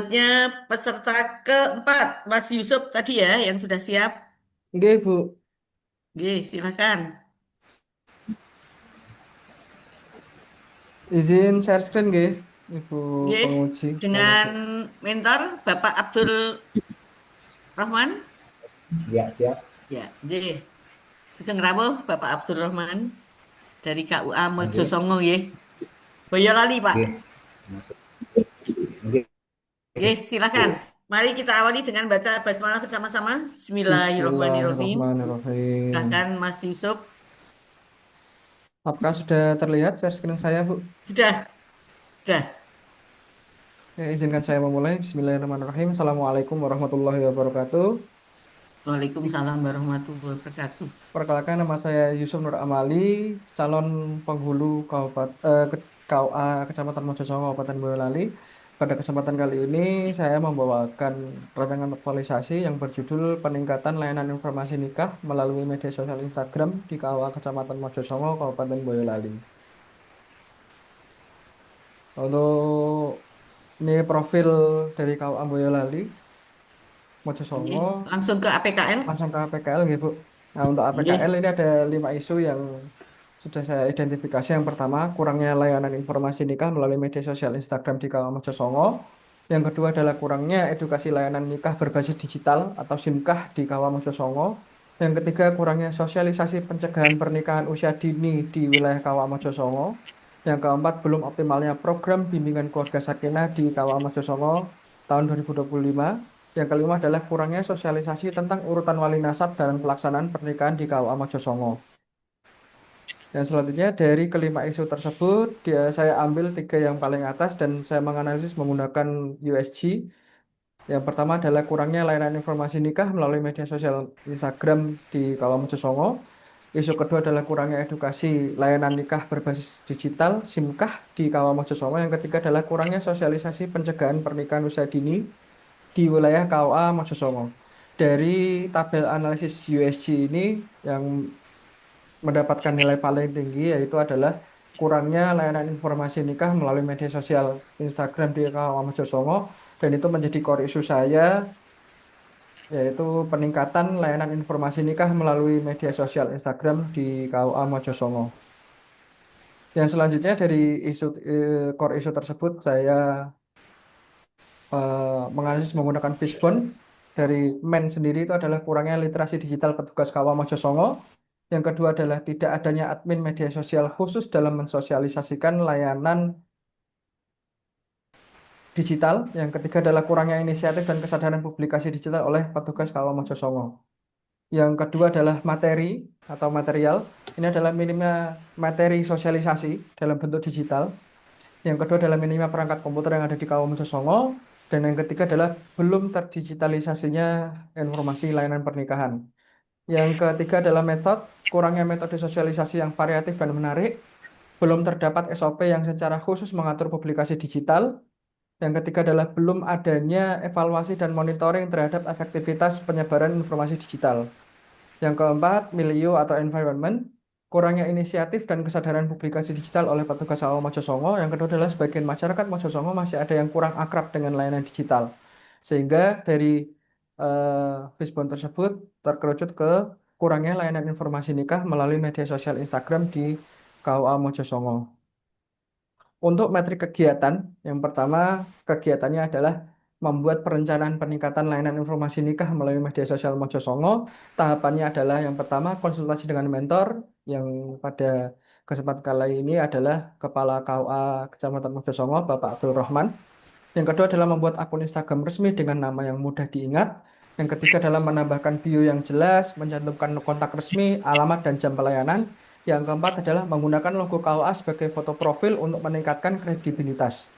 Selanjutnya peserta keempat, Mas Yusuf tadi ya yang sudah siap. Nggih, Bu. Oke, silakan. Izin share screen nggih, Ibu Oke, penguji kalau dengan Bu. mentor Bapak Abdul Rahman. Ya, siap. Ya, oke. Sugeng rawuh Bapak Abdul Rahman dari KUA Oke, Mojosongo ya. Boyolali, Pak. oke. Oke. Oke, silakan. Mari kita awali dengan baca basmalah bersama-sama. Bismillahirrahmanirrahim. Bismillahirrahmanirrahim. Silakan Mas Yusuf. Apakah sudah terlihat share screen saya, Bu? Sudah, sudah. Ya, izinkan saya memulai. Bismillahirrahmanirrahim. Assalamualaikum warahmatullahi wabarakatuh. Waalaikumsalam warahmatullahi wabarakatuh. Perkenalkan, nama saya Yusuf Nur Amali, calon penghulu KUA Kecamatan Mojosongo, Kabupaten Boyolali. Pada kesempatan kali ini, saya membawakan rancangan aktualisasi yang berjudul Peningkatan Layanan Informasi Nikah melalui media sosial Instagram di KUA Kecamatan Mojosongo, Kabupaten Boyolali. Untuk ini profil dari KUA Boyolali, Oke, Mojosongo, langsung ke APKL. langsung ke APKL, gitu, Bu. Nah, untuk APKL Oke. ini ada 5 isu yang sudah saya identifikasi. Yang pertama, kurangnya layanan informasi nikah melalui media sosial Instagram di Kawamojo Songo. Yang kedua adalah kurangnya edukasi layanan nikah berbasis digital atau SIMKAH di Kawamojo Songo. Yang ketiga, kurangnya sosialisasi pencegahan pernikahan usia dini di wilayah Kawamojo Songo. Yang keempat, belum optimalnya program bimbingan keluarga sakinah di Kawamojo Songo tahun 2025. Yang kelima adalah kurangnya sosialisasi tentang urutan wali nasab dalam pelaksanaan pernikahan di Kawamojo Songo. Yang selanjutnya dari kelima isu tersebut, saya ambil tiga yang paling atas dan saya menganalisis menggunakan USG. Yang pertama adalah kurangnya layanan informasi nikah melalui media sosial Instagram di Kawamojo Songo. Isu kedua adalah kurangnya edukasi layanan nikah berbasis digital SIMKAH di Kawamojo Songo. Yang ketiga adalah kurangnya sosialisasi pencegahan pernikahan usia dini di wilayah KUA Mojosongo. Dari tabel analisis USG ini yang mendapatkan nilai paling tinggi yaitu adalah kurangnya layanan informasi nikah melalui media sosial Instagram di Kawamojo Songo, dan itu menjadi core isu saya, yaitu peningkatan layanan informasi nikah melalui media sosial Instagram di KUA Mojosongo. Yang selanjutnya dari core isu tersebut saya menganalisis menggunakan Fishbone. Dari men sendiri itu adalah kurangnya literasi digital petugas KUA Mojosongo. Yang kedua adalah tidak adanya admin media sosial khusus dalam mensosialisasikan layanan digital. Yang ketiga adalah kurangnya inisiatif dan kesadaran publikasi digital oleh petugas KUA Mojosongo. Yang kedua adalah materi atau material. Ini adalah minimnya materi sosialisasi dalam bentuk digital. Yang kedua adalah minimnya perangkat komputer yang ada di KUA Mojosongo. Dan yang ketiga adalah belum terdigitalisasinya informasi layanan pernikahan. Yang ketiga adalah kurangnya metode sosialisasi yang variatif dan menarik. Belum terdapat SOP yang secara khusus mengatur publikasi digital. Yang ketiga adalah belum adanya evaluasi dan monitoring terhadap efektivitas penyebaran informasi digital. Yang keempat, milieu atau environment. Kurangnya inisiatif dan kesadaran publikasi digital oleh petugas KUA Mojosongo. Yang kedua adalah sebagian masyarakat Mojosongo masih ada yang kurang akrab dengan layanan digital. Sehingga dari Fishbone tersebut terkerucut ke kurangnya layanan informasi nikah melalui media sosial Instagram di KUA Mojosongo. Untuk metrik kegiatan, yang pertama kegiatannya adalah membuat perencanaan peningkatan layanan informasi nikah melalui media sosial Mojosongo. Tahapannya adalah yang pertama konsultasi dengan mentor, yang pada kesempatan kali ini adalah Kepala KUA Kecamatan Mojosongo, Bapak Abdul Rahman. Yang kedua adalah membuat akun Instagram resmi dengan nama yang mudah diingat. Yang ketiga adalah menambahkan bio yang jelas, mencantumkan kontak resmi, alamat, dan jam pelayanan. Yang keempat adalah menggunakan logo KUA sebagai foto profil untuk meningkatkan kredibilitas.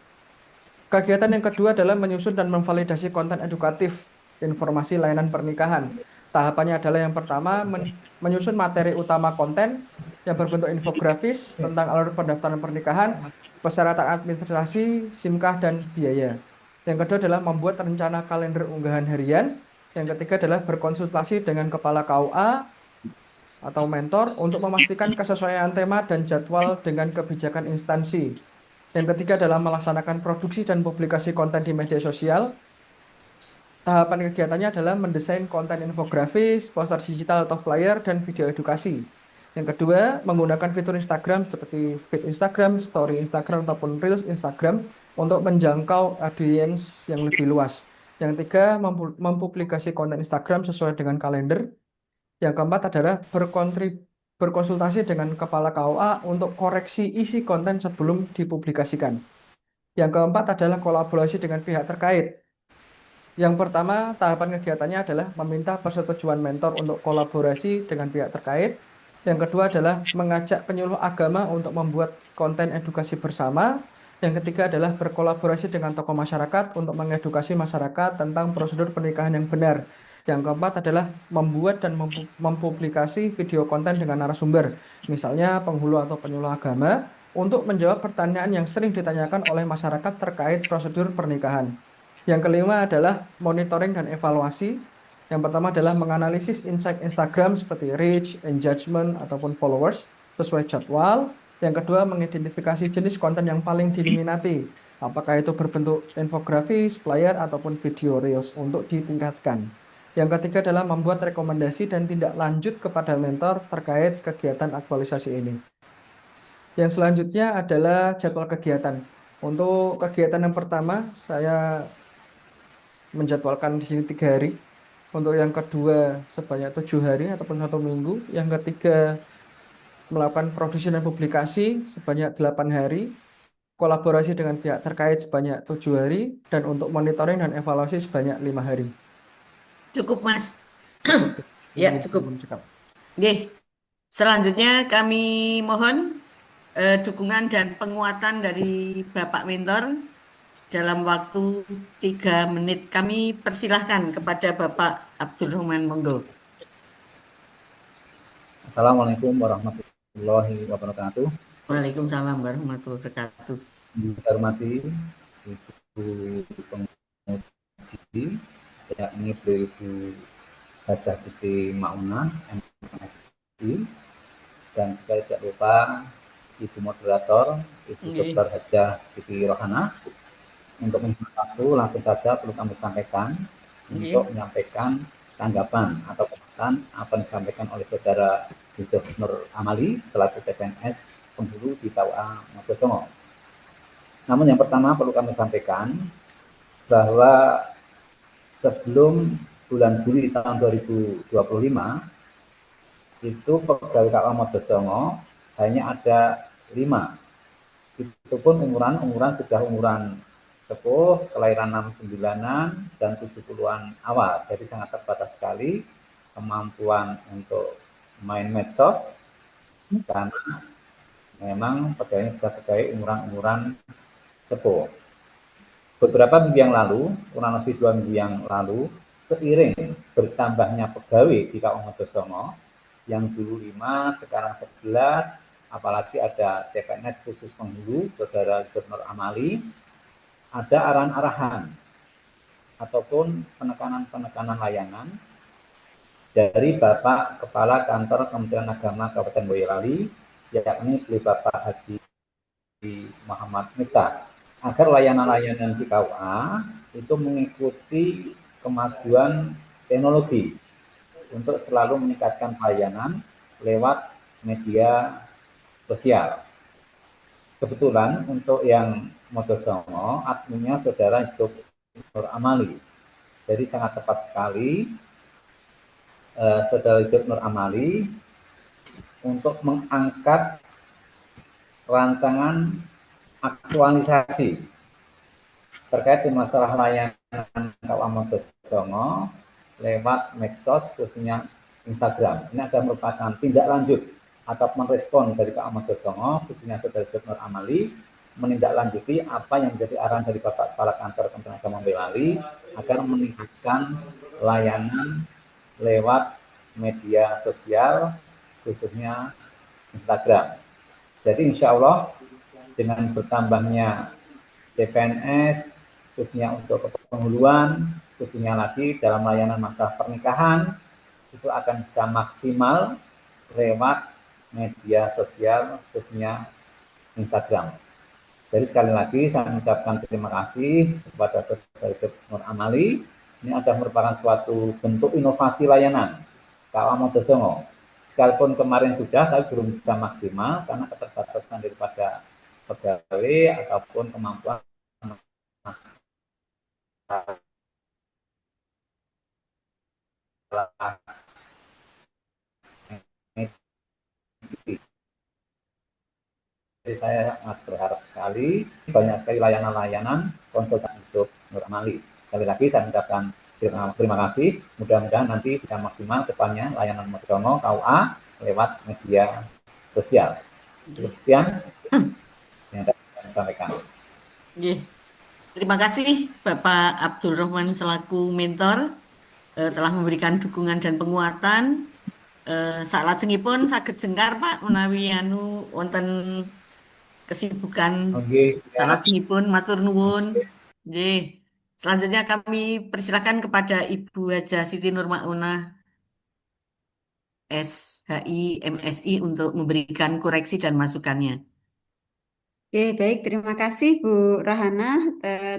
Kegiatan yang kedua adalah menyusun dan memvalidasi konten edukatif informasi layanan pernikahan. Tahapannya adalah yang pertama menyusun materi utama konten yang berbentuk infografis tentang alur pendaftaran pernikahan, persyaratan administrasi, SIMKAH, dan biaya. Yang kedua adalah membuat rencana kalender unggahan harian. Yang ketiga adalah berkonsultasi dengan kepala KUA atau mentor untuk memastikan kesesuaian tema dan jadwal dengan kebijakan instansi. Yang ketiga adalah melaksanakan produksi dan publikasi konten di media sosial. Tahapan kegiatannya adalah mendesain konten infografis, poster digital atau flyer, dan video edukasi. Yang kedua, menggunakan fitur Instagram seperti feed Instagram, story Instagram, ataupun Reels Instagram untuk menjangkau audiens yang lebih luas. Yang tiga, mempublikasi konten Instagram sesuai dengan kalender. Yang keempat adalah berkonsultasi dengan kepala KUA untuk koreksi isi konten sebelum dipublikasikan. Yang keempat adalah kolaborasi dengan pihak terkait. Yang pertama, tahapan kegiatannya adalah meminta persetujuan mentor untuk kolaborasi dengan pihak terkait. Yang kedua adalah mengajak penyuluh agama untuk membuat konten edukasi bersama. Yang ketiga adalah berkolaborasi dengan tokoh masyarakat untuk mengedukasi masyarakat tentang prosedur pernikahan yang benar. Yang keempat adalah membuat dan mempublikasi video konten dengan narasumber, misalnya penghulu atau penyuluh agama, untuk menjawab pertanyaan yang sering ditanyakan oleh masyarakat terkait prosedur pernikahan. Yang kelima adalah monitoring dan evaluasi. Yang pertama adalah menganalisis insight Instagram seperti reach, engagement, ataupun followers sesuai jadwal. Yang kedua, mengidentifikasi jenis konten yang paling diminati. Apakah itu berbentuk infografis, flyer, ataupun video reels untuk ditingkatkan. Yang ketiga adalah membuat rekomendasi dan tindak lanjut kepada mentor terkait kegiatan aktualisasi ini. Yang selanjutnya adalah jadwal kegiatan. Untuk kegiatan yang pertama, saya menjadwalkan di sini 3 hari. Untuk yang kedua sebanyak 7 hari ataupun 1 minggu. Yang ketiga melakukan produksi dan publikasi sebanyak 8 hari. Kolaborasi dengan pihak terkait sebanyak 7 hari. Dan untuk monitoring dan evaluasi sebanyak 5 hari. Cukup, Mas. Cukup. Ya, Ini cukup. belum cekap. Oke. Selanjutnya kami mohon dukungan dan penguatan dari Bapak Mentor dalam waktu 3 menit. Kami persilahkan kepada Bapak Abdul Rahman, monggo. Assalamualaikum warahmatullahi wabarakatuh. Waalaikumsalam warahmatullahi wabarakatuh. Saya hormati Ibu Penguji, yakni Ibu Hajah Siti Maunah, MSI, dan juga tidak lupa Ibu Moderator, Ibu Nggih. Dr. Hajah Siti Rohana. Untuk menghemat waktu, langsung saja perlu kami sampaikan Nggih. untuk menyampaikan tanggapan atau komentar apa yang disampaikan oleh Saudara Yusuf Nur Amali selaku CPNS penghulu di KUA Mojosongo. Namun yang pertama perlu kami sampaikan bahwa sebelum bulan Juli tahun 2025 itu pegawai KUA Mojosongo hanya ada 5. Itu pun umuran sudah umuran sepuh, kelahiran 69-an dan 70-an awal. Jadi sangat terbatas sekali kemampuan untuk main medsos karena memang pegawainya sudah pegawai umuran sepuh. Beberapa minggu yang lalu, kurang lebih 2 minggu yang lalu, seiring bertambahnya pegawai di KUA Mojosongo, yang dulu 5, sekarang 11, apalagi ada CPNS khusus penghulu, Saudara Yusuf Nur Amali, ada arahan-arahan ataupun penekanan-penekanan layanan dari Bapak Kepala Kantor Kementerian Agama Kabupaten Boyolali, yakni Bapak Haji Muhammad Miftah, agar layanan-layanan di KUA itu mengikuti kemajuan teknologi untuk selalu meningkatkan pelayanan lewat media sosial. Kebetulan untuk yang Mojosongo, adminnya Saudara Yusuf Nur Amali. Jadi sangat tepat sekali Saudara Yusuf Nur Amali untuk mengangkat rancangan aktualisasi terkait dengan masalah layanan KUA Mojosongo lewat medsos khususnya Instagram. Ini adalah merupakan tindak lanjut atau merespon dari KUA Mojosongo khususnya Saudara Yusuf Nur Amali menindaklanjuti apa yang menjadi arahan dari Bapak Kepala Kantor Kementerian Agama Boyolali agar meningkatkan layanan lewat media sosial khususnya Instagram. Jadi insya Allah dengan bertambahnya CPNS khususnya untuk kepenghuluan, khususnya lagi dalam layanan masalah pernikahan, itu akan bisa maksimal lewat media sosial khususnya Instagram. Jadi sekali lagi saya mengucapkan terima kasih kepada Saudara Nur Amali. Ini adalah merupakan suatu bentuk inovasi layanan KUA Mojosongo. Sekalipun kemarin sudah, tapi belum bisa maksimal karena keterbatasan daripada pegawai ataupun kemampuan Jadi saya sangat berharap sekali banyak sekali layanan-layanan konsultan untuk Nur Amali. Sekali lagi saya mengucapkan terima kasih. Mudah-mudahan nanti bisa maksimal depannya layanan Mojokerto KUA lewat media sosial. Sekian yang dapat saya sampaikan. Nggih. Terima kasih Bapak Abdul Rahman selaku mentor telah memberikan dukungan dan penguatan. Salajengipun saged jengkar Pak menawi anu wonten kesibukan Oke, ya. salajengipun matur nuwun. Nggih. Selanjutnya kami persilakan kepada Ibu Haja Siti Nurmaunah SHI MSI untuk memberikan koreksi dan masukannya. Oke, baik. Terima kasih Bu Rahana.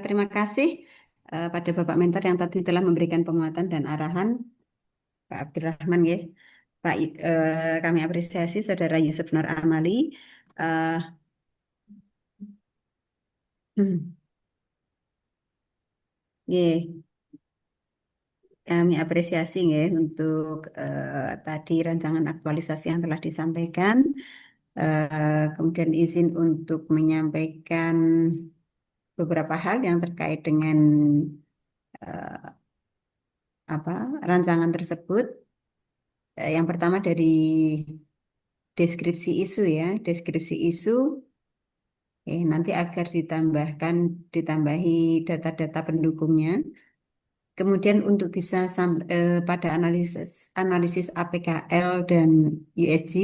Terima kasih pada Bapak Mentor yang tadi telah memberikan penguatan dan arahan Pak Abdurrahman ya. Kami apresiasi Saudara Yusuf Nur Amali. Eh, ya, kami apresiasi ya untuk tadi rancangan aktualisasi yang telah disampaikan. Kemudian izin untuk menyampaikan beberapa hal yang terkait dengan eh, apa rancangan tersebut. Yang pertama dari deskripsi isu ya, deskripsi isu nanti agar ditambahi data-data pendukungnya. Kemudian untuk bisa pada analisis analisis APKL dan USG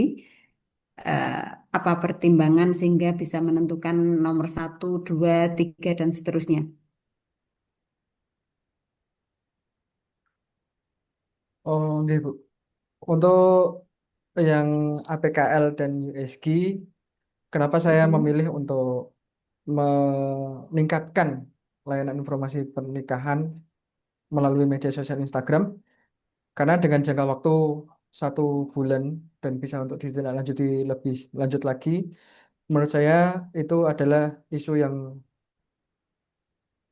eh, apa pertimbangan sehingga bisa menentukan nomor satu, dua, tiga dan seterusnya. Oh, nggih, Bu. Untuk yang APKL dan USG, kenapa saya Mm-mm. memilih untuk meningkatkan layanan informasi pernikahan melalui media sosial Instagram? Karena dengan jangka waktu 1 bulan dan bisa untuk ditindaklanjuti lebih lanjut lagi, menurut saya itu adalah isu yang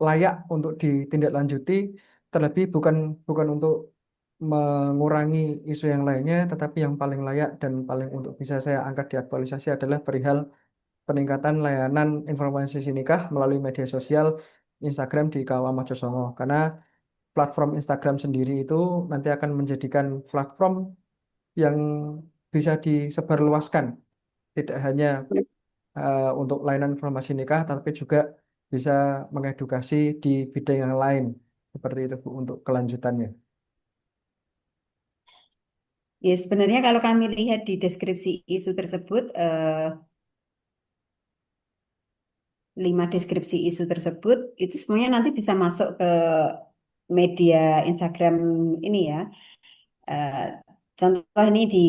layak untuk ditindaklanjuti, terlebih bukan bukan untuk mengurangi isu yang lainnya, tetapi yang paling layak dan paling untuk bisa saya angkat di aktualisasi adalah perihal peningkatan layanan informasi nikah melalui media sosial Instagram di KUA Mojosongo. Karena platform Instagram sendiri itu nanti akan menjadikan platform yang bisa disebarluaskan, tidak hanya untuk layanan informasi nikah, tapi juga bisa mengedukasi di bidang yang lain, seperti itu Bu, untuk kelanjutannya. Ya, sebenarnya kalau kami lihat di deskripsi isu tersebut, 5 deskripsi isu tersebut itu semuanya nanti bisa masuk ke media Instagram ini ya. Eh, Contoh ini di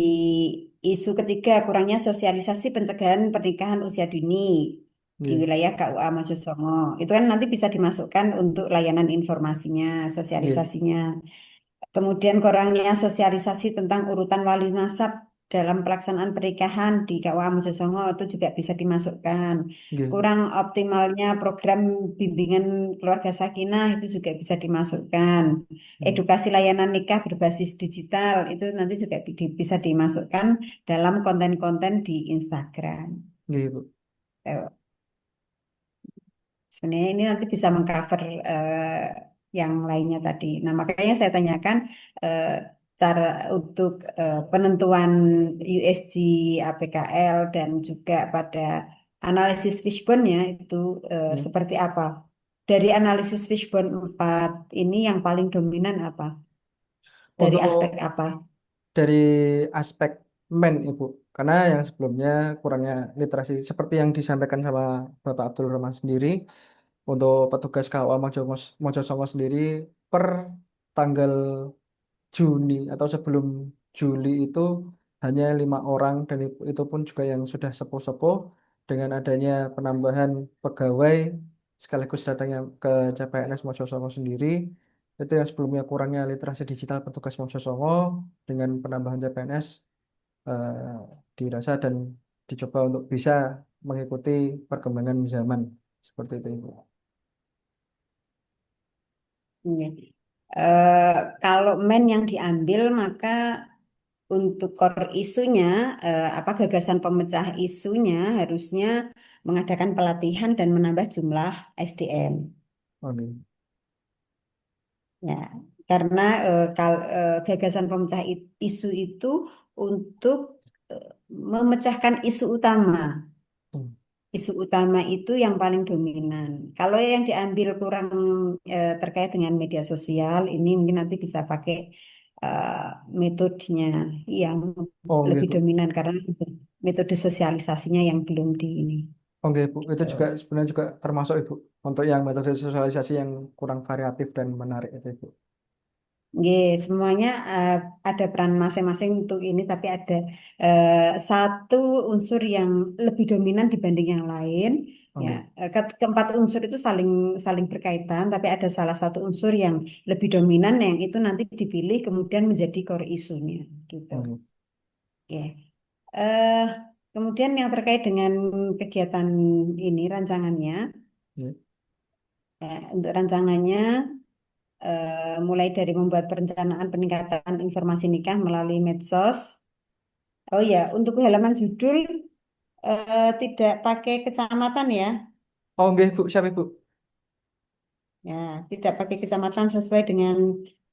isu ketiga, kurangnya sosialisasi pencegahan pernikahan usia dini di Nggih, wilayah KUA Mojosongo. Itu kan nanti bisa dimasukkan untuk layanan informasinya, nggih, sosialisasinya. Kemudian kurangnya sosialisasi tentang urutan wali nasab dalam pelaksanaan pernikahan di KUA Mojosongo itu juga bisa dimasukkan. nggih, Bu. Kurang optimalnya program bimbingan keluarga sakinah itu juga bisa dimasukkan. Hmm, Edukasi layanan nikah berbasis digital itu nanti juga bisa dimasukkan dalam konten-konten di Instagram. nggih, Bu. Eh, Sebenarnya ini nanti bisa mengcover yang lainnya tadi. Nah, makanya saya tanyakan eh, cara untuk penentuan USG, APKL, dan juga pada analisis fishbone-nya itu Nggih. seperti apa? Dari analisis fishbone 4 ini yang paling dominan apa? Dari aspek Untuk apa? dari aspek Ibu, karena yang sebelumnya kurangnya literasi, seperti yang disampaikan sama Bapak Abdul Rahman sendiri, untuk petugas KUA Mojosongo sendiri per tanggal Juni atau sebelum Juli itu hanya 5 orang dan itu pun juga yang sudah sepuh-sepuh. dengan adanya penambahan pegawai sekaligus datangnya ke CPNS Mojosongo sendiri, itu yang sebelumnya kurangnya literasi digital petugas Mojosongo dengan penambahan CPNS eh, dirasa dan dicoba untuk bisa mengikuti perkembangan zaman seperti itu, Ibu. Iya. Kalau main yang diambil maka untuk core isunya, apa gagasan pemecah isunya harusnya mengadakan pelatihan dan menambah jumlah SDM. Oke. Ya, karena gagasan pemecah isu itu untuk eh, memecahkan isu utama. Hmm. Isu utama itu yang paling dominan. Kalau yang diambil kurang terkait dengan media sosial, ini mungkin nanti bisa pakai eh, metodenya yang Oh, lebih enggak, Bu. dominan karena metode sosialisasinya yang belum di ini. Oh, enggak, Bu. Itu juga Gitu. sebenarnya juga termasuk, Ibu. Untuk yang metode sosialisasi yang kurang variatif dan menarik itu, Ibu. Semuanya ada peran masing-masing untuk ini, tapi ada eh, satu unsur yang lebih dominan dibanding yang lain. Ya, Oke. keempat unsur itu saling saling berkaitan, tapi ada salah satu unsur yang lebih dominan yang itu nanti dipilih kemudian menjadi core isunya, gitu. Oke. Oke. Eh, Kemudian yang terkait dengan kegiatan ini rancangannya, Ya. untuk rancangannya mulai dari membuat perencanaan peningkatan informasi nikah melalui medsos. Oh ya, untuk halaman judul tidak pakai kecamatan ya. Oh, enggak, Bu. Siapa, Bu? Ya, tidak pakai kecamatan sesuai dengan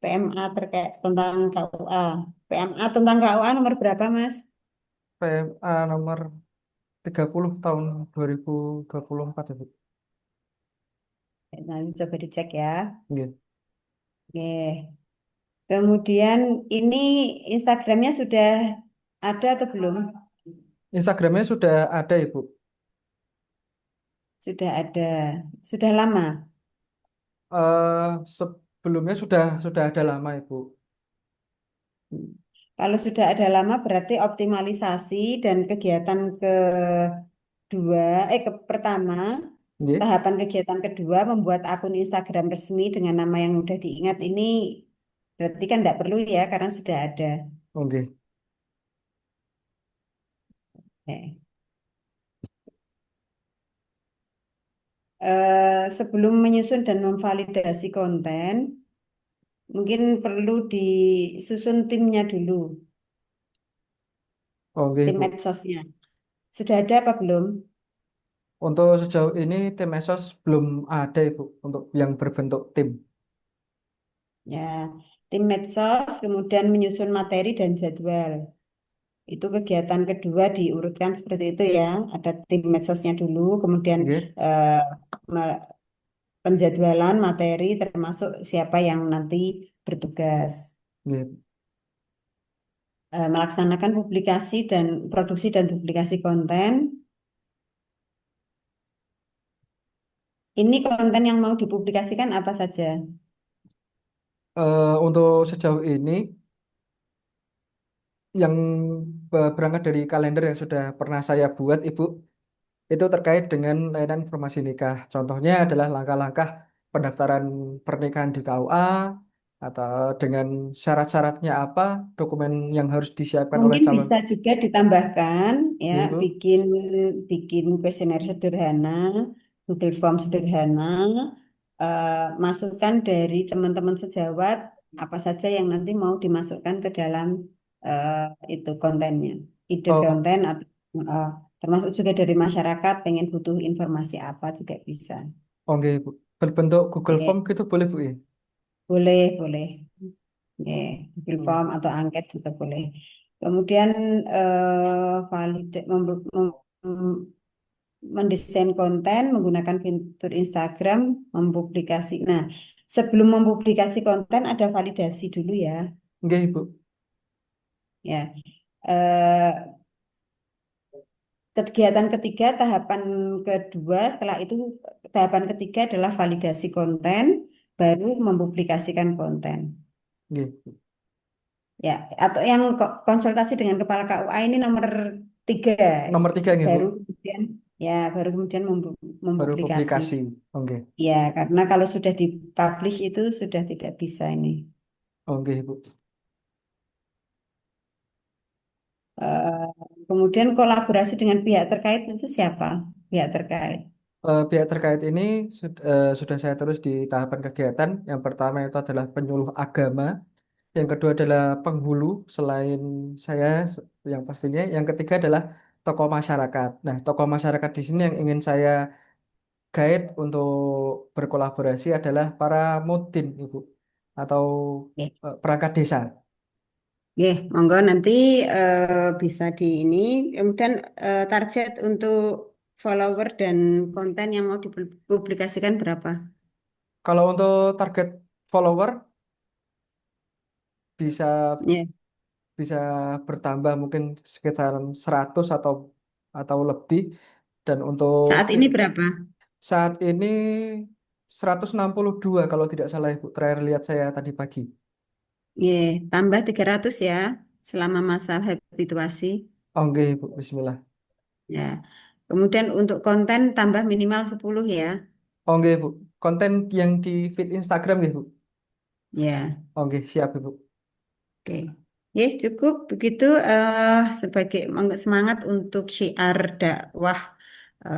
PMA terkait tentang KUA. PMA tentang KUA nomor berapa, Mas? PMA nomor 30 tahun 2024, ya, Bu. Nanti coba dicek ya. Iya. Oke. Kemudian ini Instagramnya sudah ada atau belum? Instagramnya sudah ada, Ibu. Sudah ada. Sudah lama. Eh Sebelumnya sudah ada lama, Ibu. Kalau sudah ada lama berarti optimalisasi dan kegiatan pertama, Iya. tahapan kegiatan kedua membuat akun Instagram resmi dengan nama yang mudah diingat ini berarti kan tidak perlu ya karena sudah ada. Oke. Oke. Sebelum menyusun dan memvalidasi konten, mungkin perlu disusun timnya dulu, Oke, tim Bu. medsosnya. Sudah ada apa belum? Untuk sejauh ini tim Mesos belum ada, Ibu, untuk yang berbentuk tim. Ya, tim medsos, kemudian menyusun materi dan jadwal. Itu kegiatan kedua diurutkan seperti itu ya. Ada tim medsosnya dulu, kemudian Oke. eh, me- penjadwalan materi termasuk siapa yang nanti bertugas. Oke. Melaksanakan publikasi dan produksi dan publikasi konten. Ini konten yang mau dipublikasikan apa saja? Untuk sejauh ini yang berangkat dari kalender yang sudah pernah saya buat, Ibu, itu terkait dengan layanan informasi nikah. Contohnya adalah langkah-langkah pendaftaran pernikahan di KUA, atau dengan syarat-syaratnya apa, dokumen yang harus disiapkan oleh Mungkin calon. bisa juga ditambahkan ya, Ya, Ibu. bikin bikin kuesioner sederhana, Google Form sederhana, masukan dari teman-teman sejawat apa saja yang nanti mau dimasukkan ke dalam eh, itu kontennya, ide Oh, konten atau eh, termasuk juga dari masyarakat pengen butuh informasi apa juga bisa. oke, Ibu. Berbentuk Google Form Oke, gitu boleh, Bu, ya? boleh, boleh. Oke, Google Hmm. Form atau angket juga boleh. Kemudian valid mendesain konten menggunakan fitur Instagram, mempublikasi. Nah, sebelum mempublikasi konten ada validasi dulu ya. Oke, Ibu. Ya, eh, kegiatan ketiga, tahapan kedua, setelah itu tahapan ketiga adalah validasi konten, baru mempublikasikan konten. Oke. Ya, atau yang konsultasi dengan kepala KUA ini nomor tiga, Nomor 3, nggih, Bu. baru kemudian. Ya, baru kemudian baru mempublikasi. publikasi. Oke. Ya, karena kalau sudah dipublish itu sudah tidak bisa ini. Oke, Bu. Eh, Kemudian kolaborasi dengan pihak terkait itu siapa? Pihak terkait. Pihak terkait ini sudah saya terus di tahapan kegiatan. Yang pertama itu adalah penyuluh agama, yang kedua adalah penghulu selain saya yang pastinya, yang ketiga adalah tokoh masyarakat. Nah, tokoh masyarakat di sini yang ingin saya guide untuk berkolaborasi adalah para mudin, Ibu, atau Oke. perangkat desa. Oke, monggo nanti bisa di ini. Kemudian target untuk follower dan konten yang mau dipublikasikan berapa? Kalau untuk target follower bisa Ya, bisa bertambah mungkin sekitar 100 atau lebih, dan untuk saat ini berapa? saat ini 162 kalau tidak salah, Ibu, terakhir lihat saya tadi pagi. Ya, tambah 300 ya selama masa habituasi. Oke, Ibu, bismillah. Ya. Kemudian untuk konten tambah minimal 10 ya. Oke, Bu. Konten yang di feed Instagram ya, Bu. Ya. Oke, siap, Ibu. Oke, ya cukup begitu sebagai semangat untuk syiar dakwah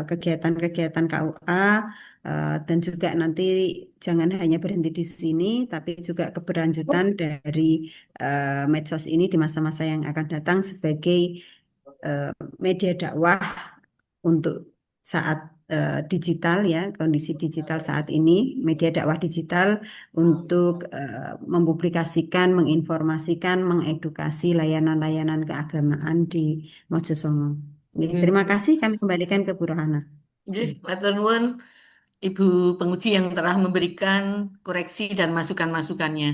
kegiatan-kegiatan KUA dan juga nanti jangan hanya berhenti di sini, tapi juga keberlanjutan dari medsos ini di masa-masa yang akan datang sebagai eh, media dakwah untuk saat digital ya, kondisi digital saat ini, media dakwah digital untuk mempublikasikan, menginformasikan, mengedukasi layanan-layanan keagamaan di Mojosongo. Oke, Oke, terima Bu. kasih, kami kembalikan ke Bu Rohana. Nggih, matur nuwun Ibu penguji yang telah memberikan koreksi dan masukan-masukannya.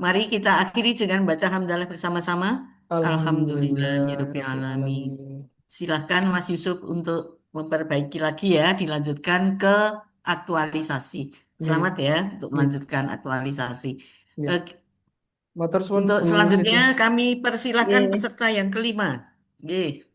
Mari kita akhiri dengan baca hamdalah bersama-sama. Alhamdulillah, Rabbil Alhamdulillahirobbilalamin. Alamin. Silahkan Mas Yusuf untuk memperbaiki lagi ya, dilanjutkan ke aktualisasi. Selamat Oke, ya untuk oke, melanjutkan aktualisasi. oke. Eh, Matur suwun, untuk Bu selanjutnya Siti. kami persilahkan Oke, peserta yang kelima. Nggih.